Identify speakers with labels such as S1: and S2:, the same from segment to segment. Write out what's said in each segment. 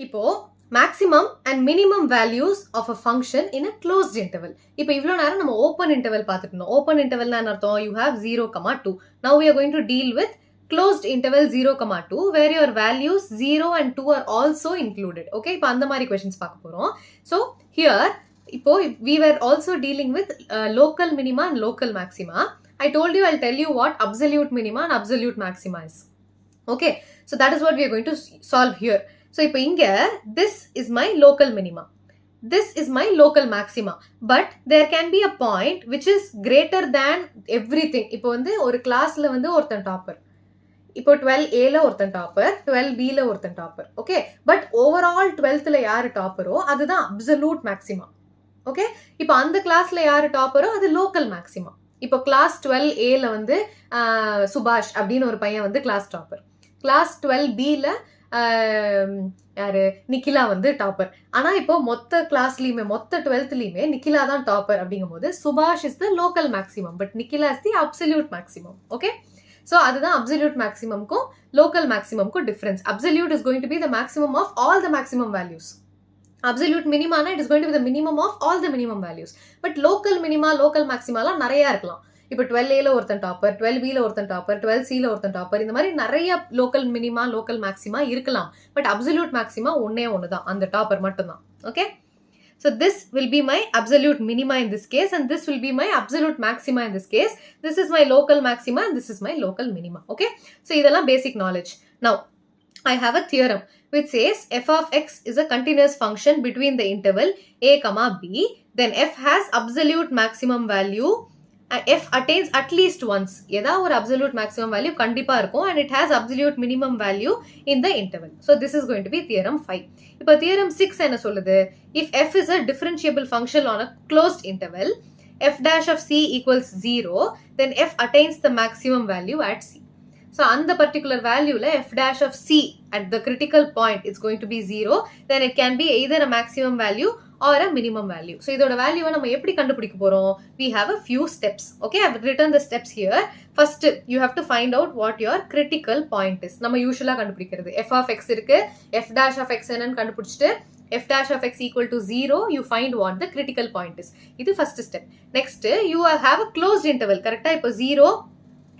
S1: இப்போ maximum and minimum values of a function in a closed interval. இப்போ இவ்ளோ நேரம் நம்ம open interval பார்த்துட்டோம். Open interval னா என்ன அர்த்தம்? You have 0, 2. Now we are going to deal with closed interval 0, 2 where your values 0 and 2 are also included. Okay, இப்போ அந்த மாதிரி questions பார்க்க போறோம். So here இப்போ we were also dealing with local minima and local maxima. I told you I'll tell you what absolute minima and absolute maxima is. Okay, so that is what we are going to solve here. So இப்போ இங்க this is my local minima, this is my local maxima, but there can be a point which is greater than everything. இப்போ வந்து ஒரு கிளாஸ்ல வந்து ஒருத்தன் topper, இப்போ 12A ல ஒருத்தன் டாப்பர், 12B ல ஒருத்தன் topper. Okay, but overall 12th ல யாரு டாப்பரோ அதுதான் அப்சல்யூட் மேக்ஸிமா. ஓகே, இப்போ அந்த கிளாஸ்ல யாரு டாப்பரோ அது லோக்கல் மேக்ஸிமா. இப்போ கிளாஸ் 12A ல வந்து சுபாஷ் அப்படின்னு ஒரு பையன் வந்து கிளாஸ் டாப்பர், கிளாஸ் 12B ல யாரு நிக்கிலா வந்து டாப்பர். ஆனா இப்போ மொத்த கிளாஸ்லயுமே மொத்த 12th நிக்கிலா தான் டாப்பர் அப்படிங்கும் போது சுபாஷ் is the local maximum, but Nikhila is the absolute maximum. Okay, so அதுதான் அப்சல்யூட் மேக்ஸிமம்க்கும் லோக்கல் மேக்ஸிமம்க்கும் difference. Absolute is going to be the maximum of all the maximum values. Absolute மினிமானா it is going to be the minimum of all the minimum values. But local minima local மேக்ஸிமாலாம் நிறைய இருக்கலாம். இப்போ 12A ல ஒருத்தன் topper, 12B ல ஒருத்தன் topper, 12C ல ஒருத்தன் டாப்பர், இந்த மாதிரி நிறைய லோக்கல் மினிமா லோக்கல் மேக்ஸிமா இருக்கலாம். பட் அப்சல்யூட் மேக்ஸிமா ஒன்னே ஒண்ணுதான், அந்த டாப்பர் மட்டும்தான். Okay, so this will be my absolute minima in this case and this will be my absolute maxima in this case. This is my local maxima and this is my local minima. Okay, so இதெல்லாம் basic knowledge. Now I have a theorem which says f of x is a continuous function between the interval a comma b, then f has absolute maximum value and f attains at least once. ஏதா ஒரு absolute maximum value கண்டிப்பா இருக்கும் and it has absolute minimum value in the interval. So this is going to be theorem 5. இப்போ theorem 6 என்ன சொல்லுது? If f is a differentiable function on a closed interval, f dash of c equals 0, then f attains the maximum value at c. So அந்த particular value ல f dash of c at the critical point is going to be 0, then it can be either a maximum value or a minimum value. So இதோட வேல்யூவை நம்ம எப்படி கண்டுபிடிக்க போறோம்? We have a few steps. Okay, I have written the steps here. First, you have to find out what your critical point is. நம்ம யூசுவலா கண்டுபிடிக்கிறது f of x இருக்கு, f dash of x என்னன்னு கண்டுபிடிச்சிட்டு f dash of x equal to 0, you find what the critical point is. இது first step. Next, you have a closed interval. கரெக்டா? இப்போ 0,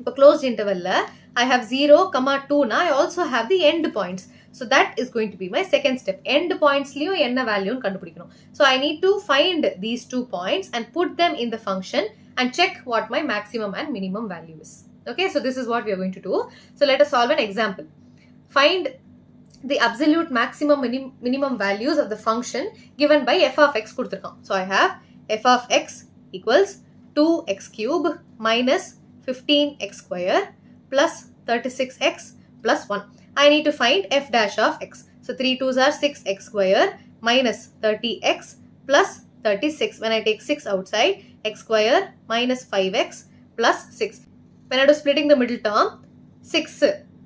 S1: இப்போ closed intervalல I have 0, 2 na, I also have the end points. So that is going to be my second step. End points liyo enna value nu kandupidikanum. So I need to find these 2 points and put them in the function and check what my maximum and minimum value is. Okay, so this is what we are going to do. So let us solve an example. Find the absolute maximum minimum values of the function given by f of x kuduthirukam. So I have f of x equals 2x cube minus 15x square plus 36x plus 1. I need to find f dash of x. So 3 2s are 6x square minus 30x plus 36. When I take 6 outside, x square minus 5x plus 6. When I do splitting the middle term, 6,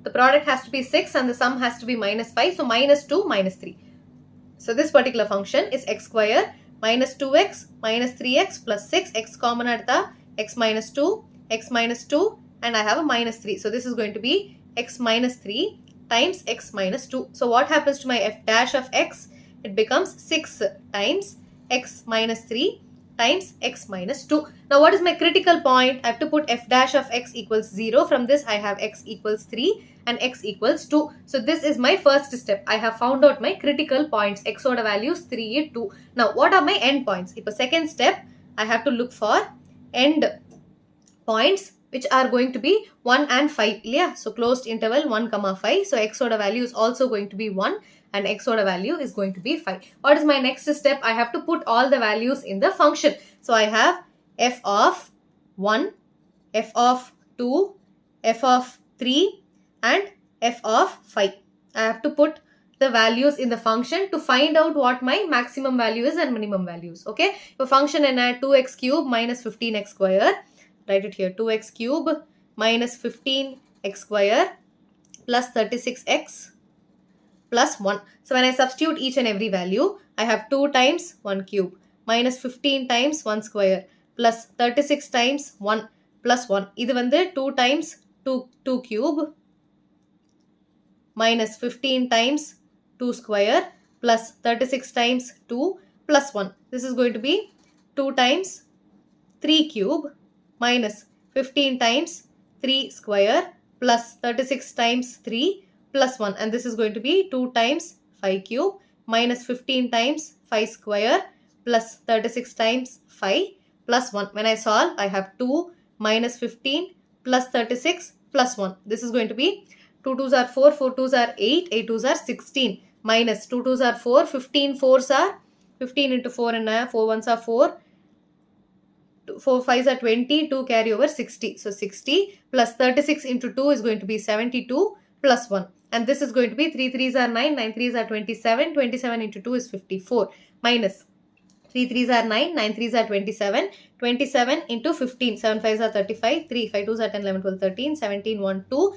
S1: the product has to be 6 and the sum has to be minus 5. So minus 2 minus 3. So this particular function is x square minus 2x minus 3x plus 6. X common adha, x minus 2, x minus 2, and I have a minus 3. So this is going to be x minus 3 times x minus 2. So what happens to my f dash of x? It becomes 6 times x minus 3 times x minus 2. Now what is my critical point? I have to put f dash of x equals 0. From this I have x equals 3 and x equals 2. So this is my first step. I have found out my critical points. X order values 3, 2. Now what are my end points? If a second step, I have to look for end points which are going to be 1 and 5. Yeah? So closed interval 1, 5. So x order value is also going to be 1 and x order value is going to be 5. What is my next step? I have to put all the values in the function. So I have f of 1, f of 2, f of 3 and f of 5. I have to put the values in the function to find out what my maximum value is and minimum values. Okay, so function enna 2x cube minus 15x square. Write it here, 2x cube minus 15x square plus 36x plus 1. So when I substitute each and every value, I have 2 times 1 cube minus 15 times 1 square plus 36 times 1 plus 1. இது வந்து 2 times 2 cube minus 15 times 2 square plus 36 times 2 plus 1. This is going to be 2 times 3 cube minus 15 times 3 square plus 36 times 3 plus 1. And this is going to be 2 times 5 cube minus 15 times 5 square plus 36 times 5 plus 1. When I solve, I have 2 minus 15 plus 36 plus 1. This is going to be 2 2s are 4, 4 2s are 8, 8 2s are 16 minus 2 2s are 4, 15 4s are 15 into 4 and 4 1s are 4, 4 5s are 20, 2 carry over 60. So 60 plus 36 into 2 is going to be 72 plus 1. And this is going to be 3 3s are 9, 9 3s are 27, 27 into 2 is 54 minus 3 3s are 9, 9 3s are 27, 27 into 15, 7 5s are 35, 3 5 2s are 10, 11, 12, 13, 17, 1, 2,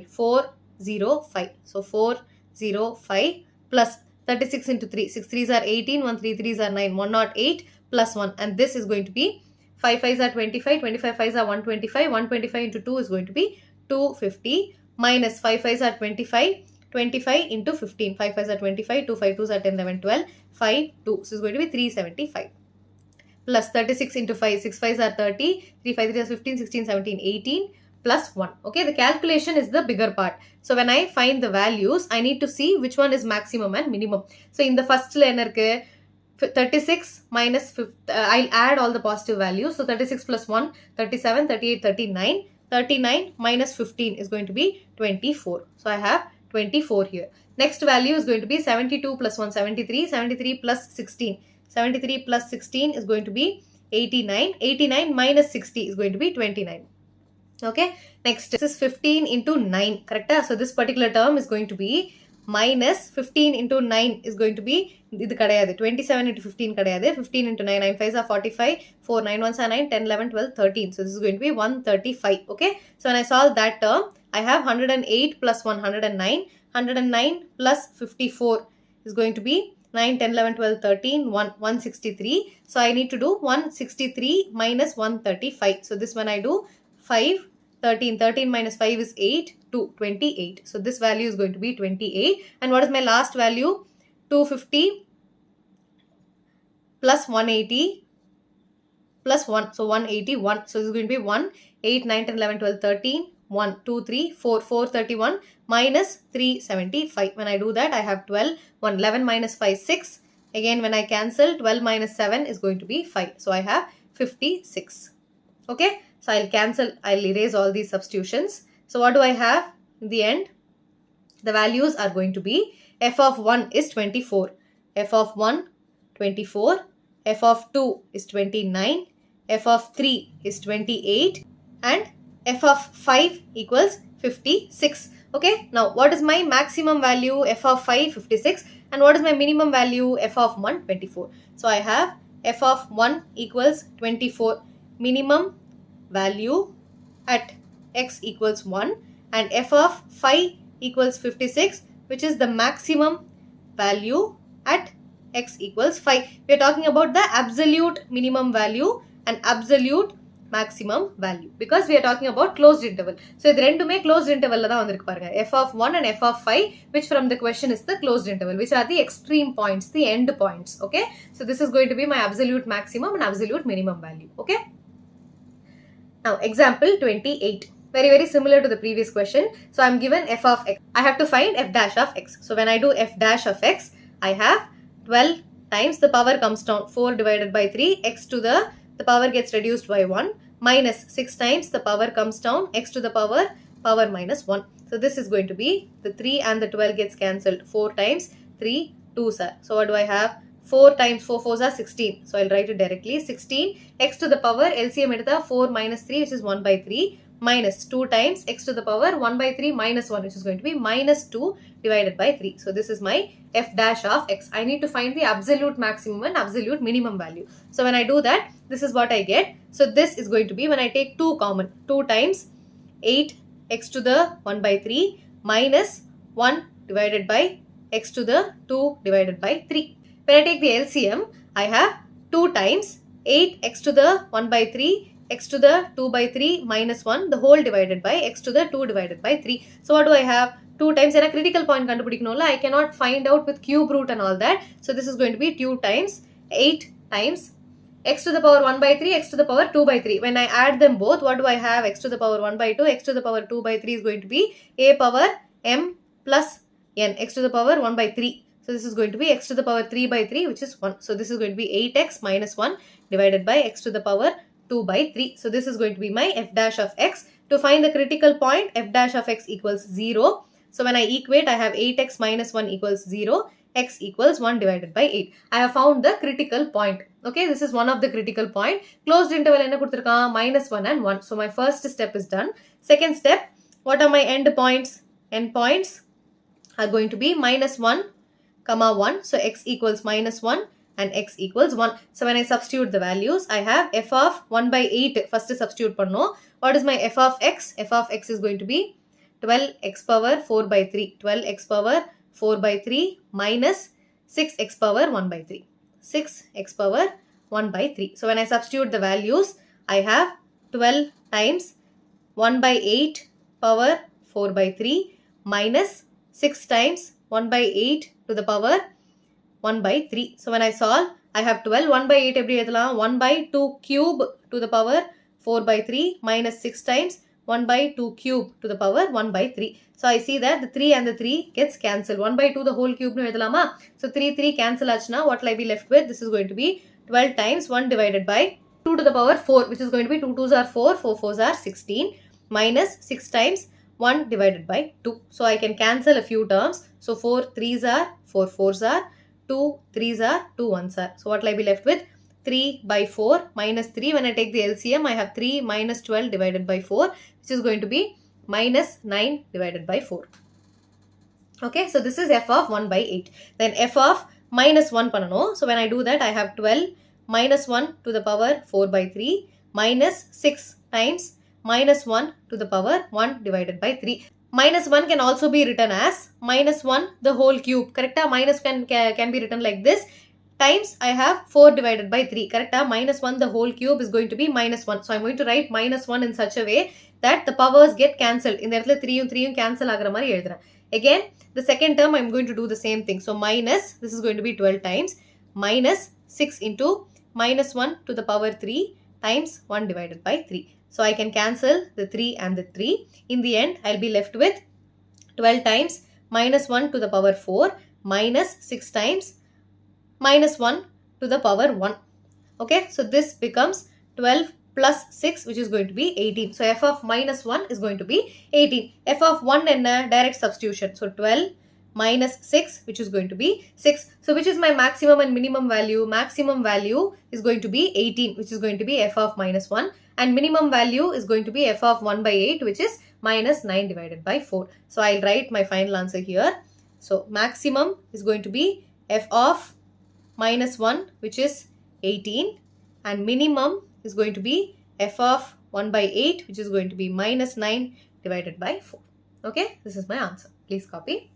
S1: 4 0 5. So 4 0 5 plus 36 into 3, 6 3s are 18, 1 3 3s are 9, 108 plus 1. And this is going to be 5 5s are 25, 25 5s are 125, 125 into 2 is going to be 250 minus 5 5s are 25, 25 into 15, 5 5s are 25, 2 5 2s are 10, 11, 12, 5 2. So this is going to be 375 plus 36 into 5, 6 5s are 30, 3 5 3 is 15, 16, 17, 18 plus 1. Okay, the calculation is the bigger part. So when I find the values, I need to see which one is maximum and minimum. So in the first line, 36 minus, I'll add all the positive values. So 36 plus 1, 37, 38, 39. 39 minus 15 is going to be 24. So I have 24 here. Next value is going to be 72 plus 1, 73, 73 plus 16. 73 plus 16 is going to be 89. 89 minus 60 is going to be 29. Okay, next this is 15 into 9, correct? So this particular term is going to be minus 15 into 9 is going to be 27 into 15 15 into 9, 9 5s are 45, 4 9 1s are 9, 10 11 12 13. So this is going to be 135. Okay, so when I solve that term, I have 108 plus 109, 109 plus 54 is going to be 9 10 11 12 13, 163. So I need to do 163 minus 135. So this one I do 5 13, 13 minus 5 is 8, 2, 28. So this value is going to be 28. And what is my last value? 250 plus 180 plus 1. So 181. So this is going to be 1, 8, 9, 10, 11, 12, 13, 1, 2, 3, 4, 431 minus 375. When I do that, I have 12, 1, 11 minus 5, 6. Again, when I cancel, 12 minus 7 is going to be 5. So I have 56. Okay. So I'll cancel, I'll erase all these substitutions. So what do I have in the end? The values are going to be f of 1 is 24, f of 1 24, f of 2 is 29, f of 3 is 28 and f of 5 equals 56. Okay, now what is my maximum value? F of 5 56 and what is my minimum value? F of 1 24. So I have f of 1 equals 24, minimum value at x equals 1 and f of 5 equals 56, which is the maximum value at x equals 5. We are talking about the absolute minimum value and absolute maximum value because we are talking about closed interval. So this rendume closed interval la dhaan vandirukku parunga, f of 1 and f of 5, which from the question is the closed interval, which are the extreme points, the end points. Okay, so this is going to be my absolute maximum and absolute minimum value. Okay. Now, example 28. Very similar to the previous question. So, I am given f of x. I have to find f dash of x. So, when I do f dash of x, I have 12 times the power comes down 4 divided by 3, x to the power gets reduced by 1 minus 6 times the power comes down, x to the power minus 1. So, this is going to be the 3 and the 12 gets cancelled. 4 times 3 2s are. So, what do I have? 4 times 4 4s are 16. So I'll write it directly. 16 x to the power LCM edutha 4 minus 3, which is 1 by 3, minus 2 times x to the power 1 by 3 minus 1, which is going to be minus 2 divided by 3. So this is my f dash of x. I need to find the absolute maximum and absolute minimum value. So when I do that, this is what I get. So this is going to be, when I take 2 common, 2 times 8 x to the 1 by 3 minus 1 divided by x to the 2 divided by 3. When I take the LCM, I have 2 times 8 x to the 1 by 3, x to the 2 by 3 minus 1, the whole divided by x to the 2 divided by 3. So what do I have? 2 times and a critical point கண்டுபிடிக்கணும்ல, I cannot find out with cube root and all that. So this is going to be 2 times 8 times x to the power 1 by 3, x to the power 2 by 3. When I add them both, what do I have? X to the power 1 by 2, x to the power 2 by 3 is going to be a power m plus n, x to the power 1 by 3. So this is going to be x to the power 3 by 3, which is 1. So this is going to be 8x minus 1 divided by x to the power 2 by 3. So this is going to be my f dash of x. To find the critical point, f dash of x equals 0. So when I equate, I have 8x minus 1 equals 0. X equals 1 divided by 8. I have found the critical point. Okay, this is one of the critical point. Closed interval enna kuduthirukka? Minus 1 and 1. So my first step is done. Second step, what are my end points? End points are going to be minus 1, comma 1. So x equals minus 1 and x equals 1. So when I substitute the values, I have f of 1 by 8. First substitute panno. What is my f of x? F of x is going to be 12x power 4 by 3. 12x power 4 by 3 minus 6x power 1 by 3. 6x power 1 by 3. So when I substitute the values, I have 12 times 1 by 8 power 4 by 3 minus 6 times 1 by 8 to the power 1 by 3. So when I solve, I have 12. 1 by 8 எப்படி எழுதலாம்? 1 by 2 cube to the power 4 by 3 minus 6 times 1 by 2 cube to the power 1 by 3. So I see that the 3 and the 3 gets cancelled. 1 by 2 the whole cube nu edhulama. So 3 cancel aachna. What will I be left with? This is going to be 12 times 1 divided by 2 to the power 4, which is going to be 2 2s are 4, 4 4s are 16 minus 6 times 1 divided by 2. So I can cancel a few terms. So 4 3s are, 4 4s are, 2 3s are, 2 1s are. So what will I be left with? 3 by 4 minus 3. When I take the LCM, I have 3 minus 12 divided by 4, which is going to be minus 9 divided by 4. Okay, so this is f of 1 by 8. Then f of minus 1 panano. So when I do that, I have 12 minus 1 to the power 4 by 3 minus 6 times minus 1 to the power 1 divided by 3. Minus 1 can also be written as minus 1 the whole cube. Correct? Minus can be written like this. Times I have 4 divided by 3. Correct? Minus 1 the whole cube is going to be minus 1. So I'm going to write minus 1 in such a way that the powers get cancelled. In the இடத்துல 3 cancel ஆகிற மாதிரி எழுதுறேன். Again, the second term I'm going to do the same thing. So minus, this is going to be 12 times minus 6 into minus 1 to the power 3 times 1 divided by 3. So I can cancel the 3 and the 3. In the end, I'll be left with 12 times minus 1 to the power 4 minus 6 times minus 1 to the power 1. Okay, so this becomes 12 plus 6, which is going to be 18. So f of minus 1 is going to be 18. F of 1 and direct substitution. So 12 minus 6, which is going to be 6. So which is my maximum and minimum value? Maximum value is going to be 18, which is going to be f of minus 1. And minimum value is going to be f of 1 by 8, which is minus 9 divided by 4. So I'll write my final answer here. So maximum is going to be f of minus 1, which is 18, and minimum is going to be f of 1 by 8, which is going to be minus 9 divided by 4. Okay, this is my answer. Please copy.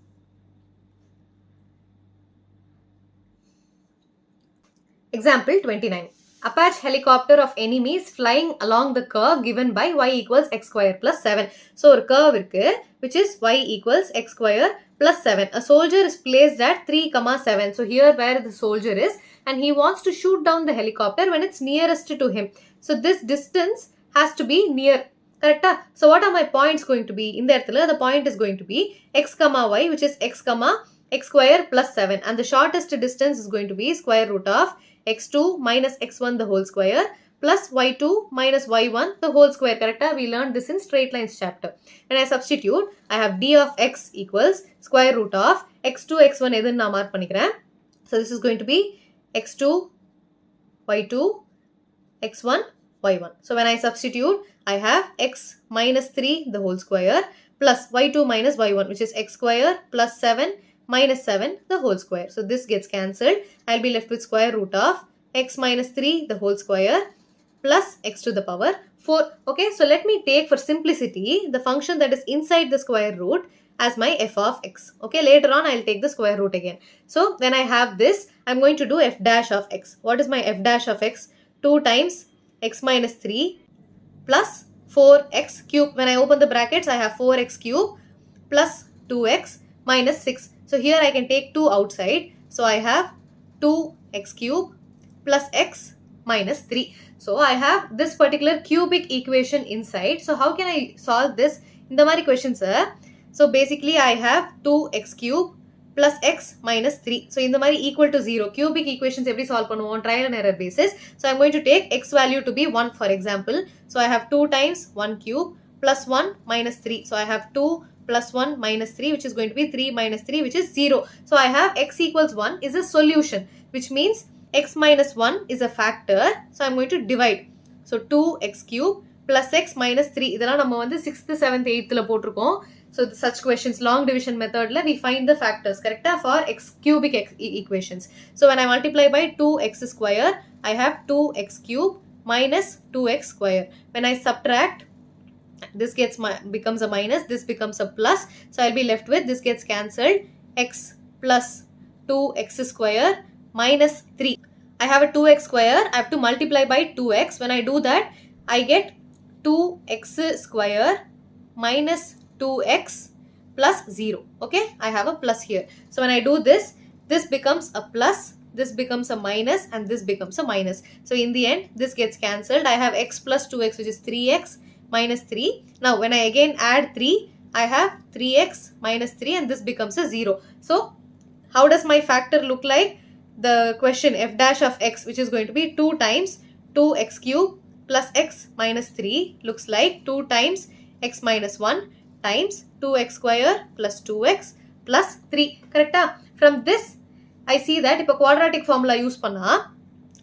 S1: Example 29. Apache helicopter of enemies flying along the curve given by y equals x square plus 7. So a curve irukku, which is y equals x square plus 7. A soldier is placed at 3,7. So here where the soldier is, and he wants to shoot down the helicopter when it's nearest to him. So this distance has to be near. Correct? So what are my points going to be? In the இடத்துல, the point is going to be x comma y, which is x comma x square plus 7. And the shortest distance is going to be square root of x2 minus x1 the whole square plus y2 minus y1 the whole square. Correct? We learned this in straight lines chapter. When I substitute, I have d of x equals square root of x2 x1 எதுன்னு நான் mark பண்ணிக்கிறேன். So this is going to be x2 y2 x1 y1. So when I substitute, I have x minus 3 the whole square plus y2 minus y1, which is x square plus 7 minus 7 the whole square. So this gets cancelled. I'll be left with square root of x minus 3 the whole square plus x to the power 4. Okay, so let me take for simplicity the function that is inside the square root as my f of x. Okay, later on I'll take the square root again. So when I have this, I'm going to do f dash of x. What is my f dash of x? 2 times x minus 3 plus 4x cube. When I open the brackets, I have 4x cube plus 2x minus 6. So here I can take 2 outside. So I have 2x cube plus x minus 3. So I have this particular cubic equation inside. So how can I solve this? In the mari questions, so basically I have 2x cube plus x minus 3. So in the mari equal to 0. Cubic equations every solve on trial and error basis. So I'm going to take x value to be 1 for example. So I have 2 times 1 cube plus 1 minus 3. So I have 2 plus 1 minus 3 which is going to be 3 minus 3 which is 0. So I have x equals 1 is a solution, which means x minus 1 is a factor. So I'm going to divide. So 2x cube plus x minus 3. இதெல்லாம் நம்ம வந்து 6th, 7th, 8th ல போட்டிருக்கோம். So such questions, long division method la we find the factors, correct, for x cubic equations. So when I multiply by 2x square, I have 2x cube minus 2x square. When I subtract, this becomes a minus, this becomes a plus. So I'll be left with, this gets cancelled, x plus 2x square minus 3. I have a 2x square, I have to multiply by 2x. When I do that, I get 2x square minus 2x plus 0. Okay, I have a plus here. So when I do this, this becomes a plus, this becomes a minus, and this becomes a minus. So in the end, this gets cancelled. I have x plus 2x, which is 3x minus 3. Now when I again add 3, I have 3x minus 3, and this becomes a 0. So how does my factor look like? The question f dash of x, which is going to be 2 times 2x cube plus x minus 3, looks like 2 times x minus 1 times 2x square plus 2x plus 3. Correct? From this, I see that if a quadratic formula use panna,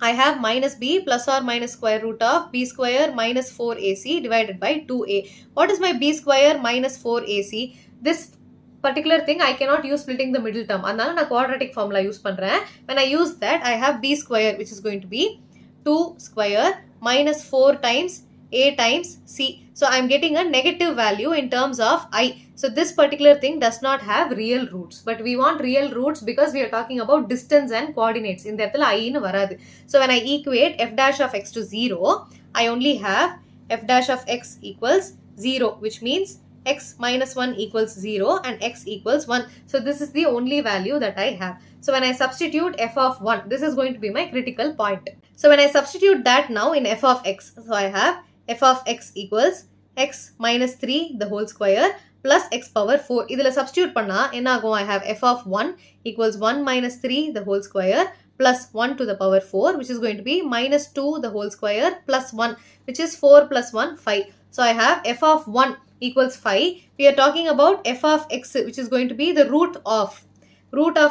S1: I have minus b plus or minus square root of b square minus 4ac divided by 2a. What is my b square minus 4ac? This particular thing I cannot use splitting the middle term. Adnala na quadratic formula use pandren. When I use that, I have b square, which is going to be 2 square minus 4 times a times c. So I am getting a negative value in terms of I. So this particular thing does not have real roots. But we want real roots because we are talking about distance and coordinates. In that I inu varadu. So when I equate f dash of x to 0, I only have f dash of x equals 0, which means x minus 1 equals 0 and x equals 1. So this is the only value that I have. So when I substitute f of 1, this is going to be my critical point. So when I substitute that now in f of x, so I have f of x equals x minus 3 the whole square plus x power 4. Idhula substitute panna enna agum? I have f of 1 equals 1 minus 3 the whole square plus 1 to the power 4, which is going to be minus 2 the whole square plus 1, which is 4 plus 1, 5. So I have f of 1 equals 5. We are talking about f of x, which is going to be the root of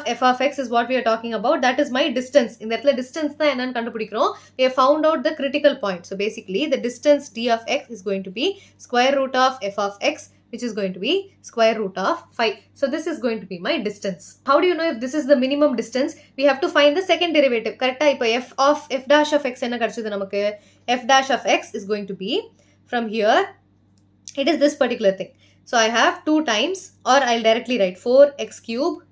S1: f of x is what we are talking about. That is my distance. In that distance we have found out the critical point. So basically the distance d of x is going to be square root of f of x, which is going to be square root of 5. So this is going to be my distance. How do you know if this is the minimum distance? We have to find the second derivative. Correct? F dash of x f dash of x is going to be from here. It is this particular thing. So I have 2 times, or I'll directly write 4x cube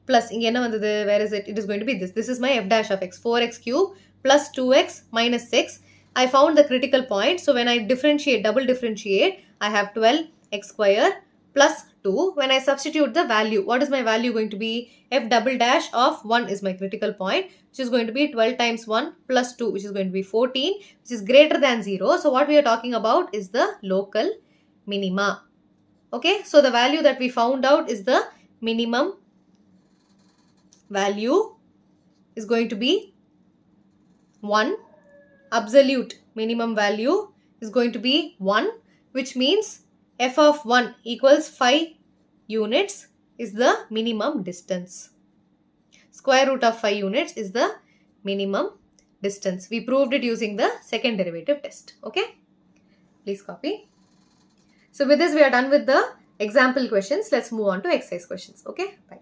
S1: plus, where is it? It is going to be this. This is my f dash of x, 4x cube plus 2x minus 6. I found the critical point. So when I double differentiate, I have 12x square plus 2. When I substitute the value, what is my value going to be? F double dash of 1 is my critical point, which is going to be 12 times 1 plus 2, which is going to be 14, which is greater than 0. So what we are talking about is the local minima. Okay, so the value that we found out is the minimum value is going to be 1. Absolute minimum value is going to be 1, which means f of 1 equals 5 units is the minimum distance. Square root of 5 units is the minimum distance. We proved it using the second derivative test. Okay, please copy. So with this we are done with the example questions. Let's move on to exercise questions. Okay, bye.